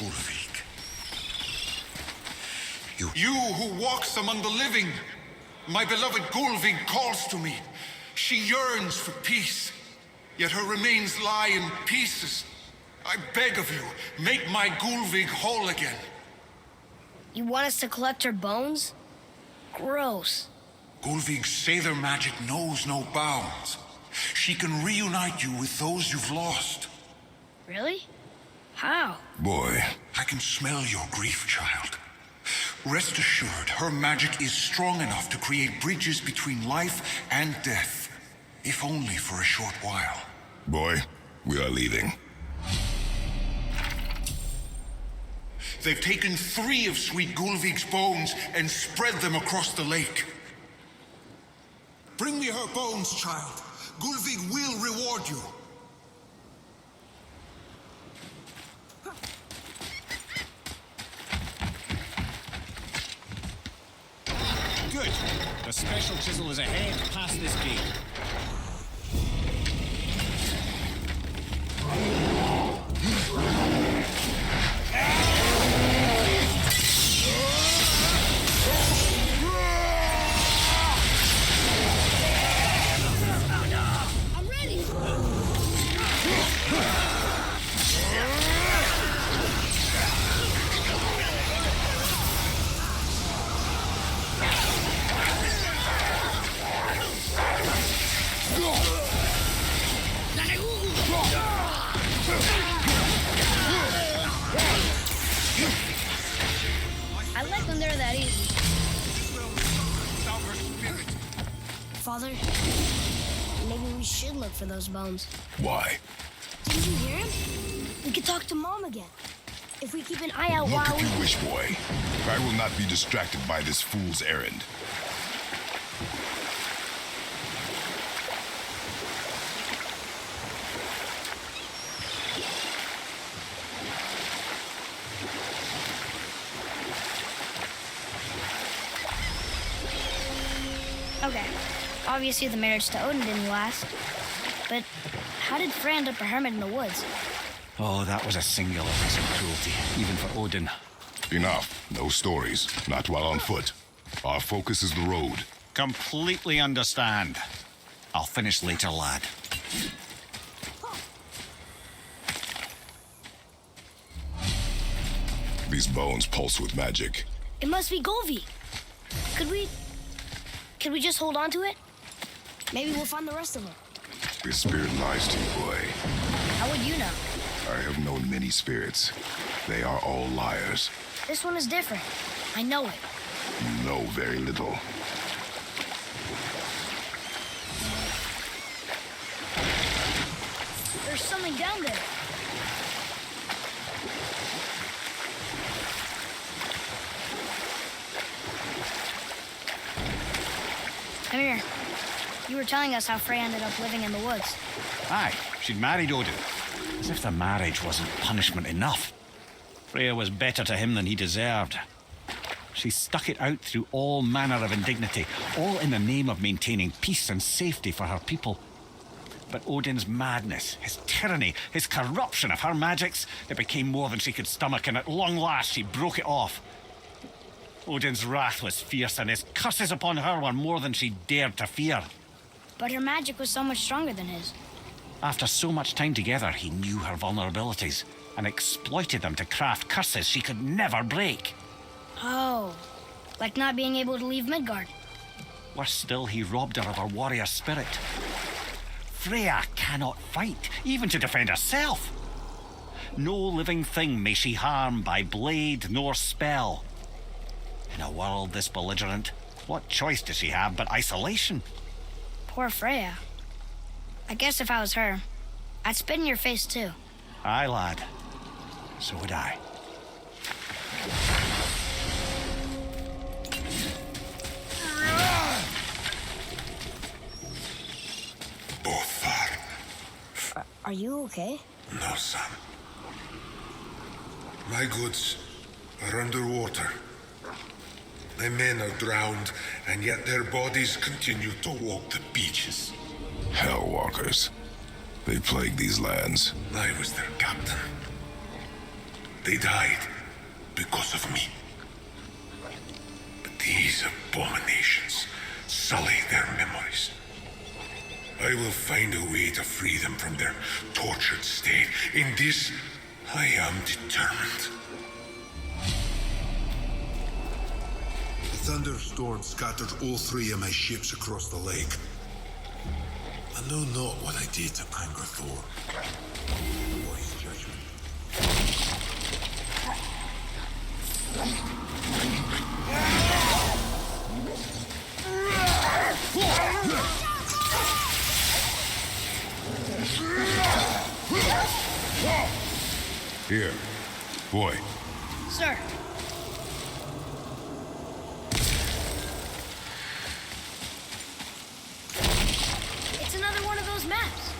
Gulvig. You who walks among the living. My beloved Gulvig calls to me. She yearns for peace, yet her remains lie in pieces. I beg of you, make my Gulvig whole again. You want us to collect her bones? Gross. Gulvig's Sather magic knows no bounds. She can reunite you with those you've lost. Really? How? Boy. I can smell your grief, child. Rest assured, her magic is strong enough to create bridges between life and death, if only for a short while. Boy, we are leaving. They've taken 3 of Sweet Gulvig's bones and spread them across the lake. Bring me her bones, child. Gulvig will reward you. Good. The special chisel is ahead past this gate. I'm ready! I like when they're that easy. Father, maybe we should look for those bones. Why? Didn't you hear him? We could talk to Mom again. If we keep an eye out Look while if you wish, boy. I will not be distracted by this fool's errand. Okay. Obviously the marriage to Odin didn't last. But how did Frey end up a hermit in the woods? Oh, that was a singular piece of cruelty, even for Odin. Enough. No stories. Not while on foot. Our focus is the road. Completely understand. I'll finish later, lad. These bones pulse with magic. It must be Golvi. Could we just hold on to it? Maybe we'll find the rest of them. This spirit lies to you, boy. How would you know? I have known many spirits. They are all liars. This one is different. I know it. You know very little. There's something down there. Come here. You were telling us how Frey ended up living in the woods. Aye, she'd married Odin. As if the marriage wasn't punishment enough. Freya was better to him than he deserved. She stuck it out through all manner of indignity, all in the name of maintaining peace and safety for her people. But Odin's madness, his tyranny, his corruption of her magics, it became more than she could stomach, and at long last she broke it off. Odin's wrath was fierce, and his curses upon her were more than she dared to fear. But her magic was so much stronger than his. After so much time together, he knew her vulnerabilities and exploited them to craft curses she could never break. Oh, like not being able to leave Midgard. Worse still, he robbed her of her warrior spirit. Freya cannot fight, even to defend herself. No living thing may she harm by blade nor spell. In a world this belligerent, what choice does she have but isolation? Poor Freya. I guess if I was her, I'd spit in your face too. Aye, lad. So would I. Both are. Are you okay? No, son. My goods are underwater. My men are drowned, and yet their bodies continue to walk the beaches. Hellwalkers. They plague these lands. I was their captain. They died because of me. But these abominations sully their memories. I will find a way to free them from their tortured state. In this, I am determined. The thunderstorm scattered all 3 of my ships across the lake. I know not what I did to anger Thor. Wise judgment. Here, boy. Sir. It's another one of those maps.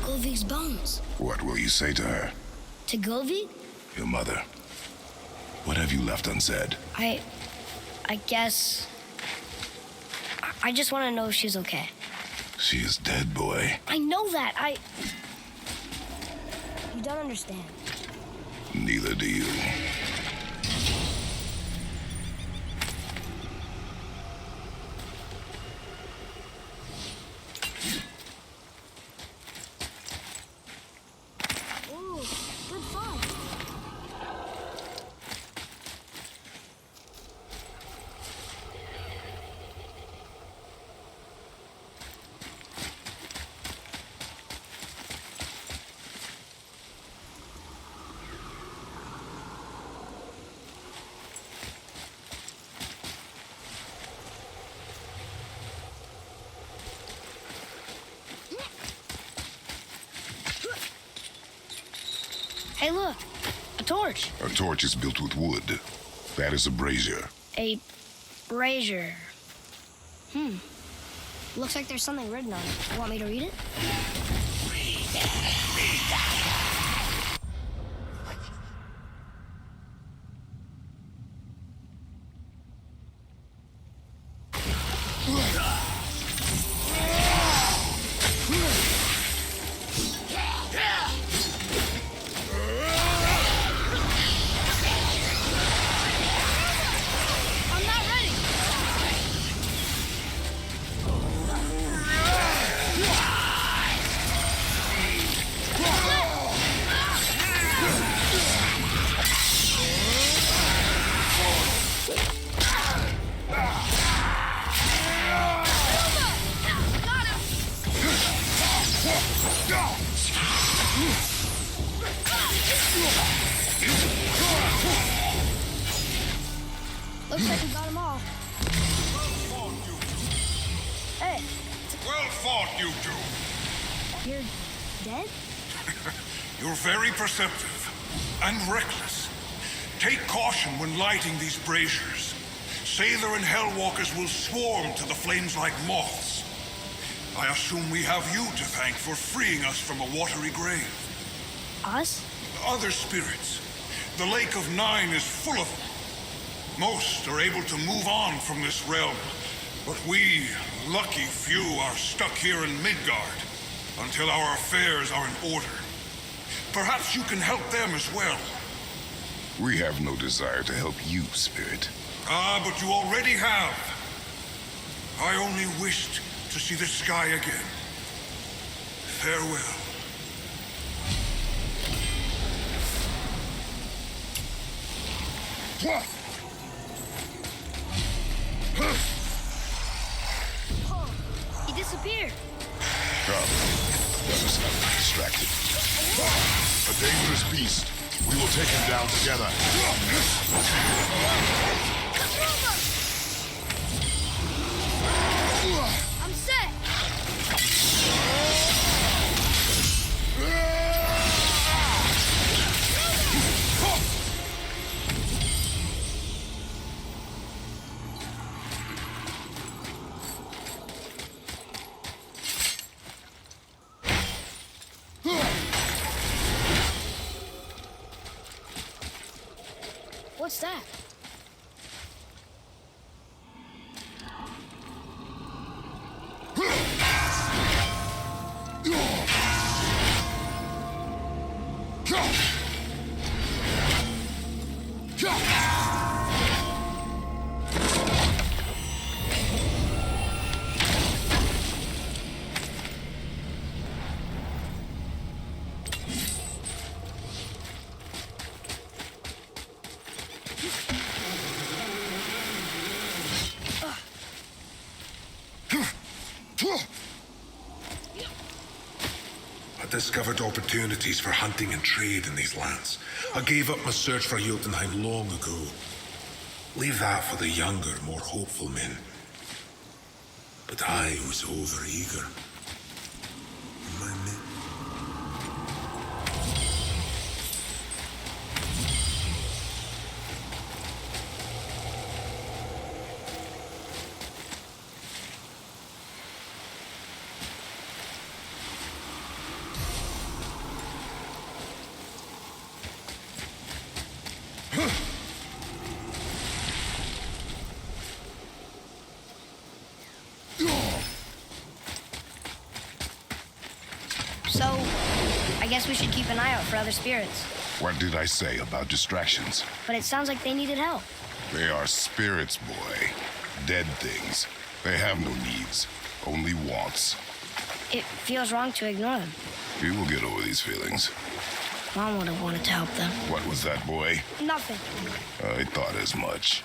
Govig's bones. What will you say to her? To Govig? Your mother. What have you left unsaid? I guess... I just want to know if she's okay. She is dead, boy. I know that. You don't understand. Neither do you. Ooh, good fun. Hey, look. A torch. A torch is built with wood. That is a brazier. A brazier. Looks like there's something written on it. Want me to read it? I'm not ready. Looks like we got them all. Hey, Well fought, you two. you're dead? You're very perceptive and reckless. Take caution when lighting these braziers. Sailor and Hellwalkers will swarm to the flames like moths. I assume we have you to thank for freeing us from a watery grave. Us? Other spirits. The Lake of Nine is full of them. Most are able to move on from this realm, but we, lucky few, are stuck here in Midgard until our affairs are in order. Perhaps you can help them as well. We have no desire to help you, Spirit. Ah, but you already have. I only wished to see the sky again. Farewell. distracted. A dangerous beast. We will take him down together. I'm set. What's that? I discovered opportunities for hunting and trade in these lands. I gave up my search for Jotunheim long ago. Leave that for the younger, more hopeful men. But I was overeager. My men. So, I guess we should keep an eye out for other spirits. What did I say about distractions? But it sounds like they needed help. They are spirits, boy. Dead things. They have no needs, only wants. It feels wrong to ignore them. You will get over these feelings. Mom would have wanted to help them. What was that, boy? Nothing. I thought as much.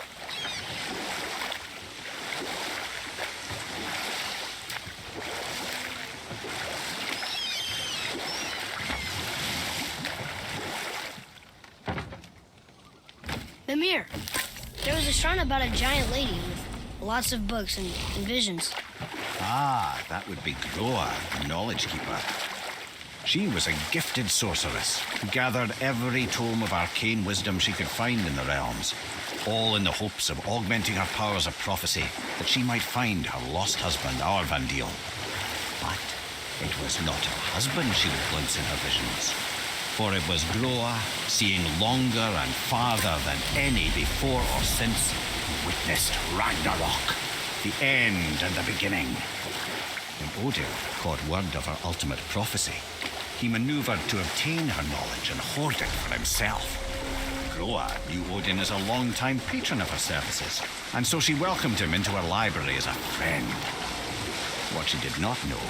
Mimir, there was a shrine about a giant lady with lots of books and visions. Ah, that would be Groa, the Knowledge Keeper. She was a gifted sorceress who gathered every tome of arcane wisdom she could find in the realms, all in the hopes of augmenting her powers of prophecy that she might find her lost husband, Arvandil. But it was not her husband she would glimpse in her visions, for it was Groa, seeing longer and farther than any before or since, who witnessed Ragnarok, the end and the beginning. When Odin caught word of her ultimate prophecy, he maneuvered to obtain her knowledge and hoard it for himself. Groa knew Odin as a long-time patron of her services, and so she welcomed him into her library as a friend. What she did not know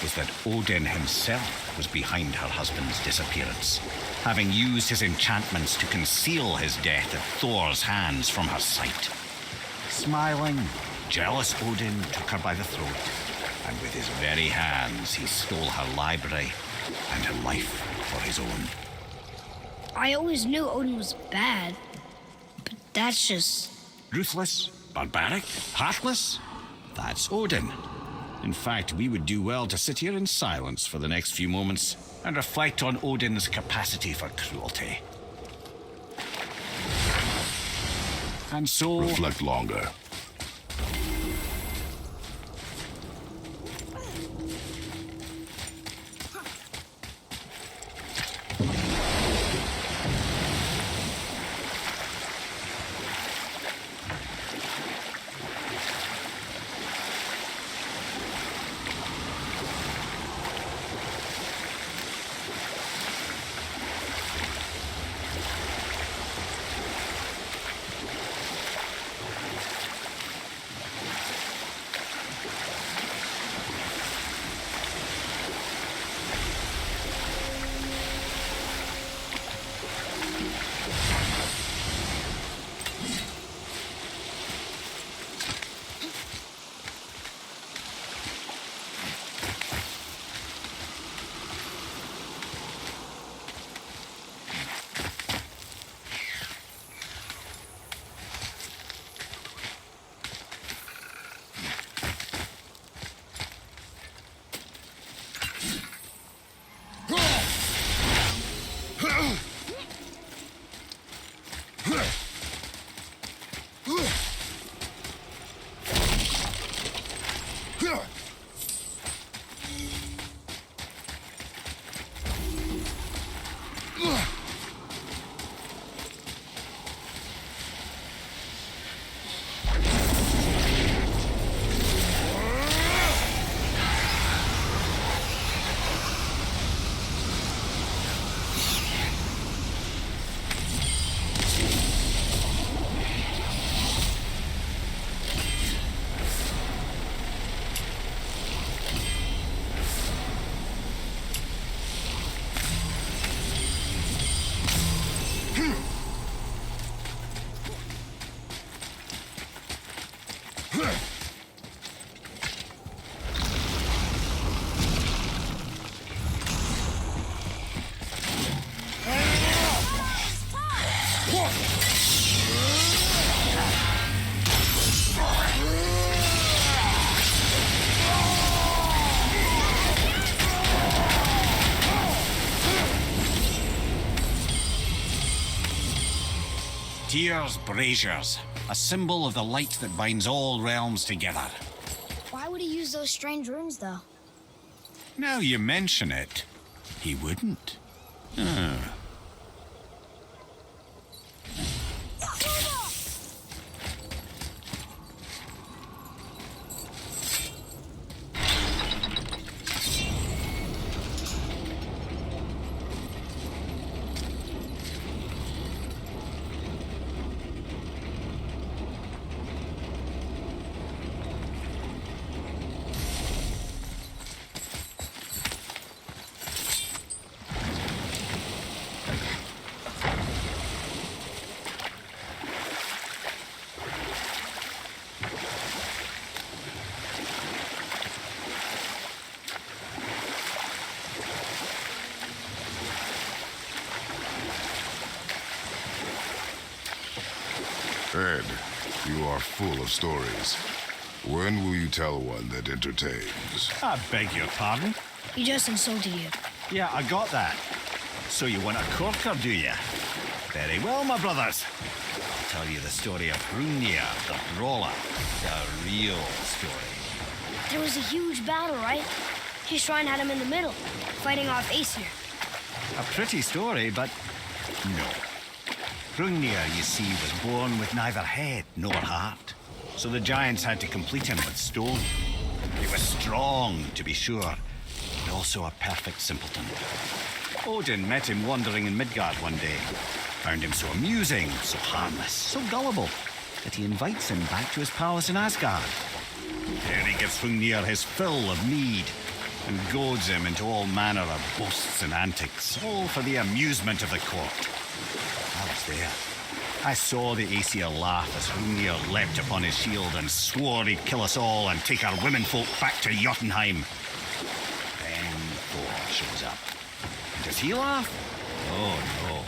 was that Odin himself was behind her husband's disappearance, having used his enchantments to conceal his death at Thor's hands from her sight. Smiling, jealous Odin took her by the throat, and with his very hands he stole her library and her life for his own. I always knew Odin was bad, but that's just... Ruthless, barbaric, heartless? That's Odin. In fact, we would do well to sit here in silence for the next few moments and reflect on Odin's capacity for cruelty. And so... Reflect longer. Tyr's braziers, a symbol of the light that binds all realms together. Why would he use those strange runes, though? Now you mention it, he wouldn't. Ed, you are full of stories. When will you tell one that entertains? I beg your pardon? He just insulted you. Yeah, I got that. So you want a corker, do you? Very well, my brothers. I'll tell you the story of Hrungnir, the brawler. The real story. There was a huge battle, right? His shrine had him in the middle, fighting off Aesir. A pretty story, but no. Hrungnir, you see, was born with neither head nor heart. So the giants had to complete him with stone. He was strong, to be sure, but also a perfect simpleton. Odin met him wandering in Midgard one day. Found him so amusing, so harmless, so gullible, that he invites him back to his palace in Asgard. There he gives Hrungnir his fill of mead and goads him into all manner of boasts and antics, all for the amusement of the court. I was there. I saw the Aesir laugh as Hrungnir leapt upon his shield and swore he'd kill us all and take our womenfolk back to Jotunheim. Then Thor shows up. And does he laugh? Oh, no.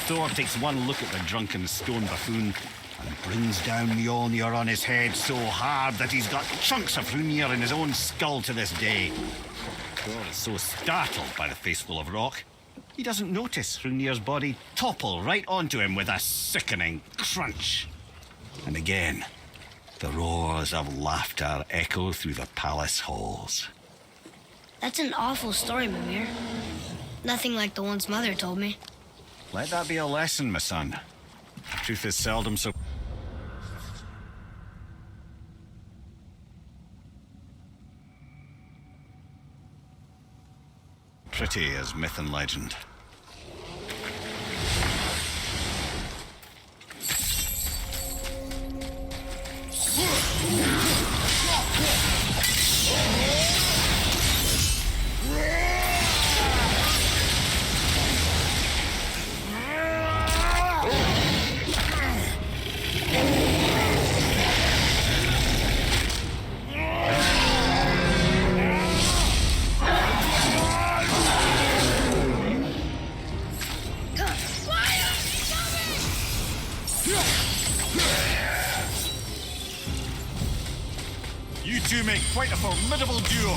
Thor takes one look at the drunken stone buffoon and brings down Mjolnir on his head so hard that he's got chunks of Hrungnir in his own skull to this day. Thor is so startled by the face full of rock, he doesn't notice Hrungnir's body topple right onto him with a sickening crunch. And again, the roars of laughter echo through the palace halls. That's an awful story, Mimir. Nothing like the ones Mother told me. Let that be a lesson, my son. Truth is seldom so... pretty as myth and legend. You two make quite a formidable duo.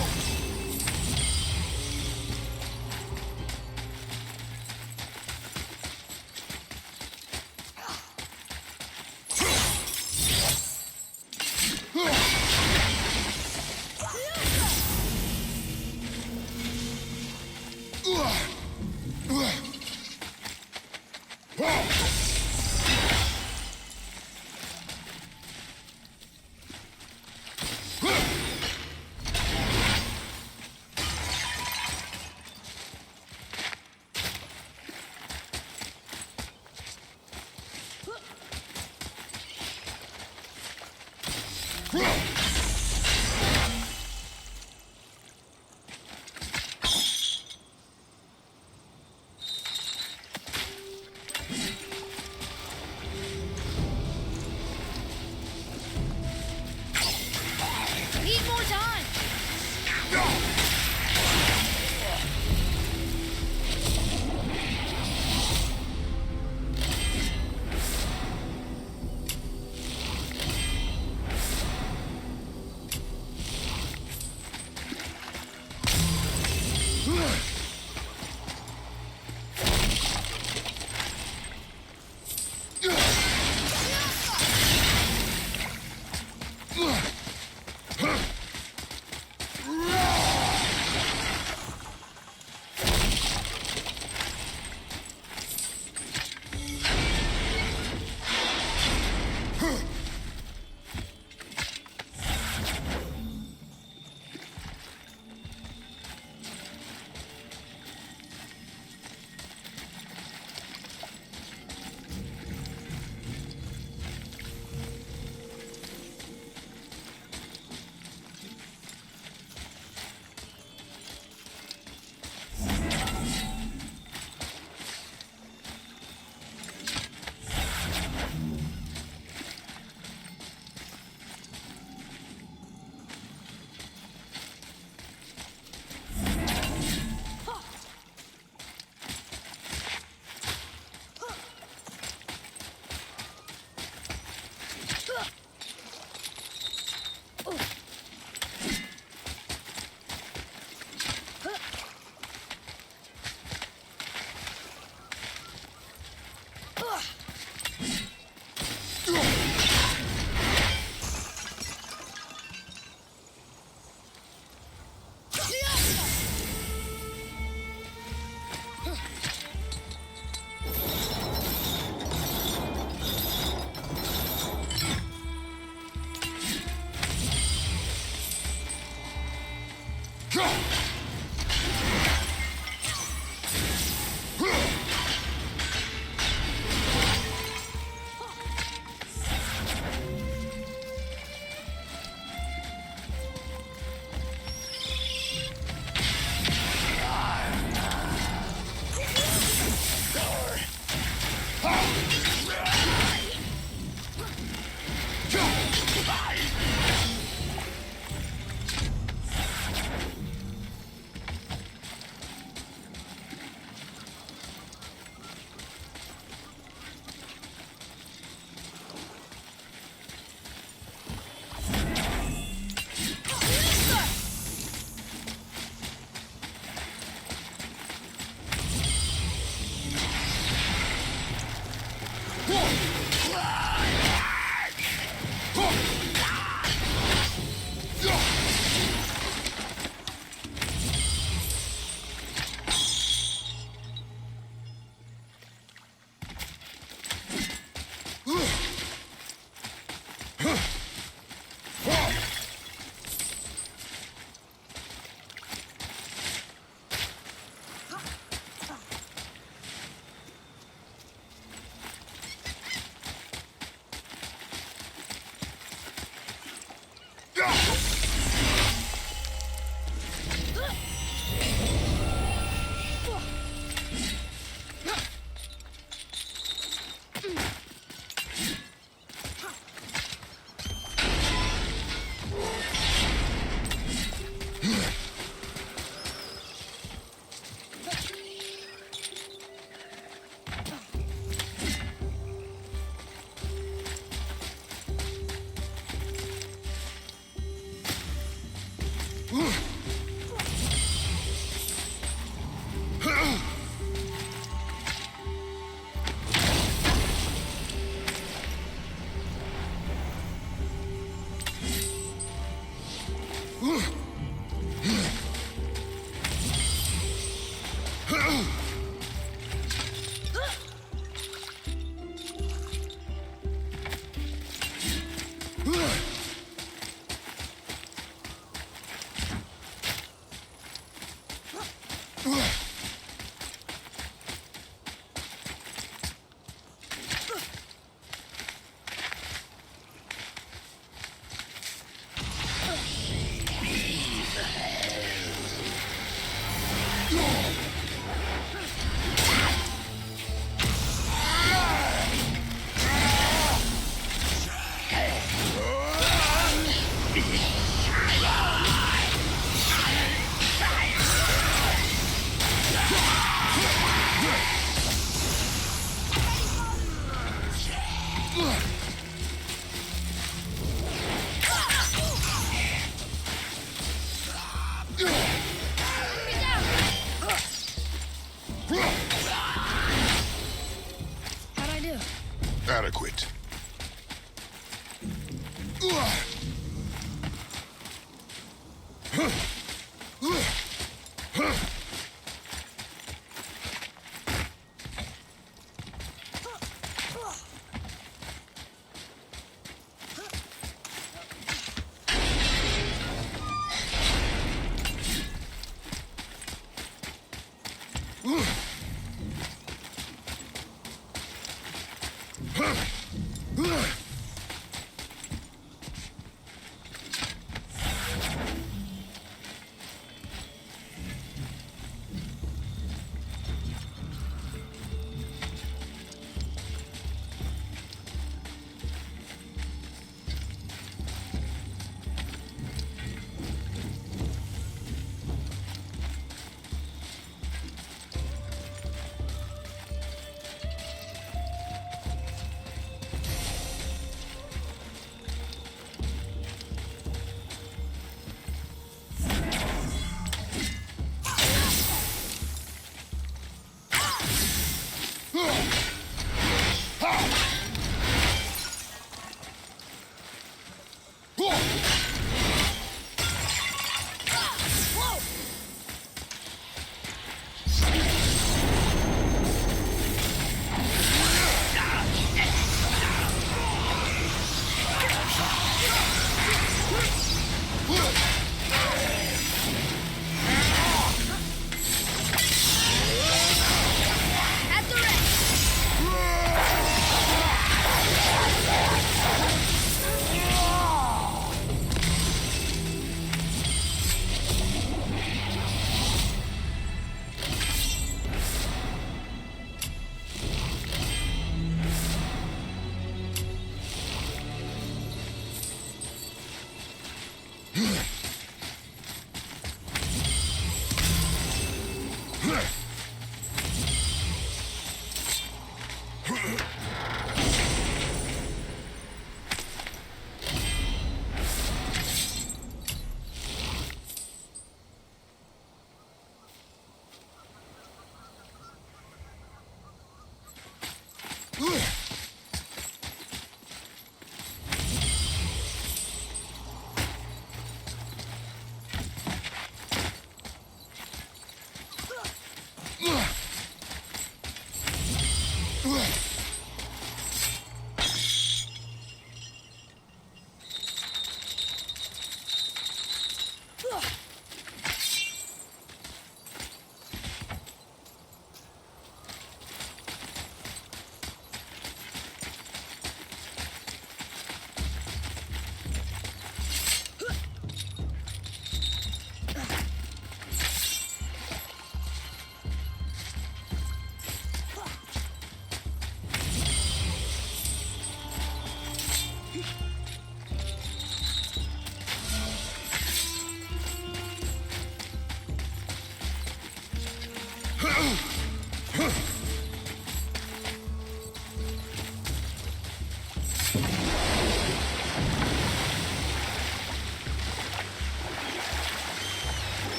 Need more time!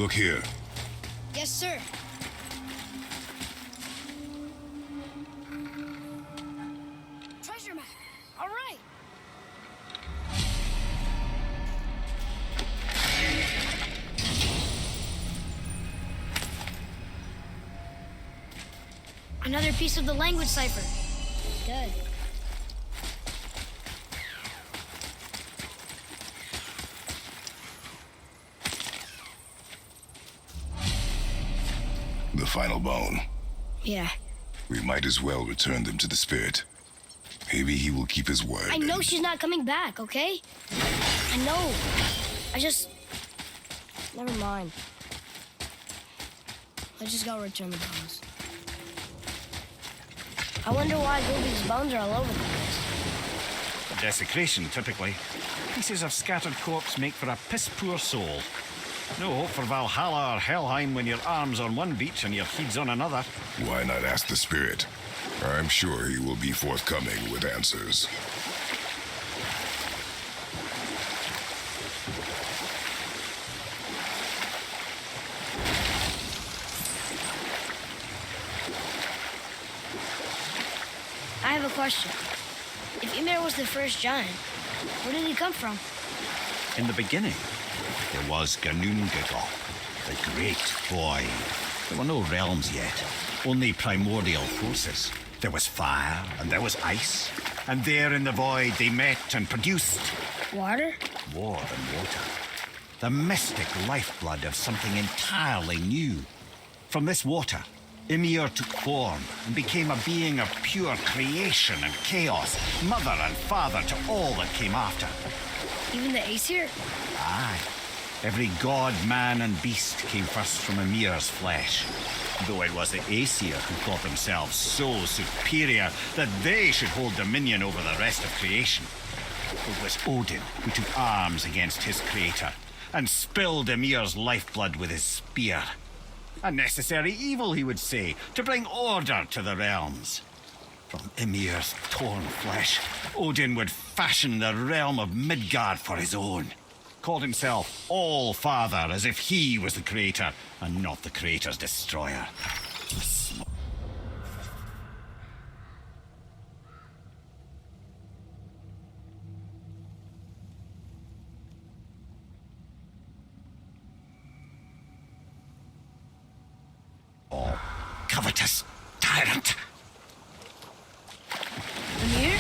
Look here. Yes, sir. Treasure map. All right. Another piece of the language cipher. Good. The final bone. Yeah. We might as well return them to the spirit. Maybe he will keep his word. I know she's not coming back, okay? I know. I just... Never mind. I just gotta return the bones. I wonder why Goldie's bones are all over the place. Desecration, typically. Pieces of scattered corpse make for a piss-poor soul. No hope for Valhalla or Helheim when your arm's on one beach and your head's on another. Why not ask the spirit? I'm sure he will be forthcoming with answers. I have a question. If Ymir was the first giant, where did he come from? In the beginning, there was Ganungagol, the great void. There were no realms yet, only primordial forces. There was fire and there was ice, and there in the void they met and produced... Water? More than water. The mystic lifeblood of something entirely new. From this water, Ymir took form and became a being of pure creation and chaos, mother and father to all that came after. Even the Aesir? Aye. Every god, man, and beast came first from Ymir's flesh. Though it was the Aesir who thought themselves so superior that they should hold dominion over the rest of creation. It was Odin who took arms against his creator and spilled Ymir's lifeblood with his spear. A necessary evil, he would say, to bring order to the realms. From Ymir's torn flesh, Odin would fashion the realm of Midgard for his own. Called himself All-Father, as if he was the creator and not the creator's destroyer. Oh, covetous tyrant! Ymir?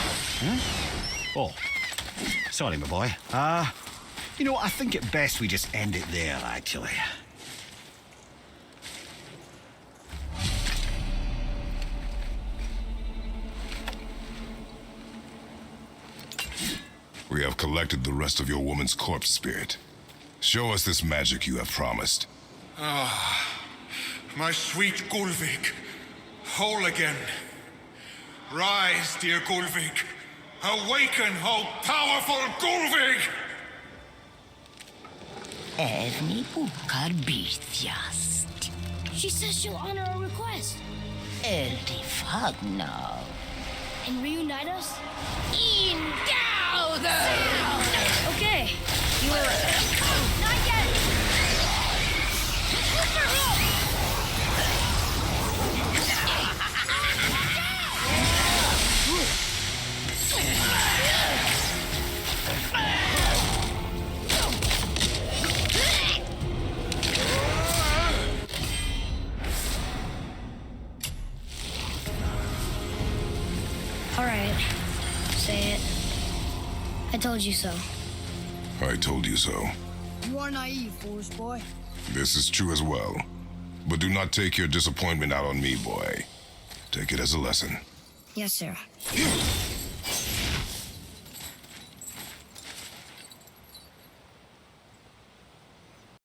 Oh, sorry, my boy. You know, I think it best we just end it there, actually. We have collected the rest of your woman's corpse spirit. Show us this magic you have promised. My sweet Gulvik, whole again. Rise, dear Gulvik. Awaken, oh powerful Gulvik! Evni bukar bitjast. She says she'll honor our request Eldi fagna. and reunite us? In gauder! Okay, you were right. Not yet! All right, say it. I told you so. I told you so. You are naive, foolish boy. This is true as well. But do not take your disappointment out on me, boy. Take it as a lesson. Yes, sir.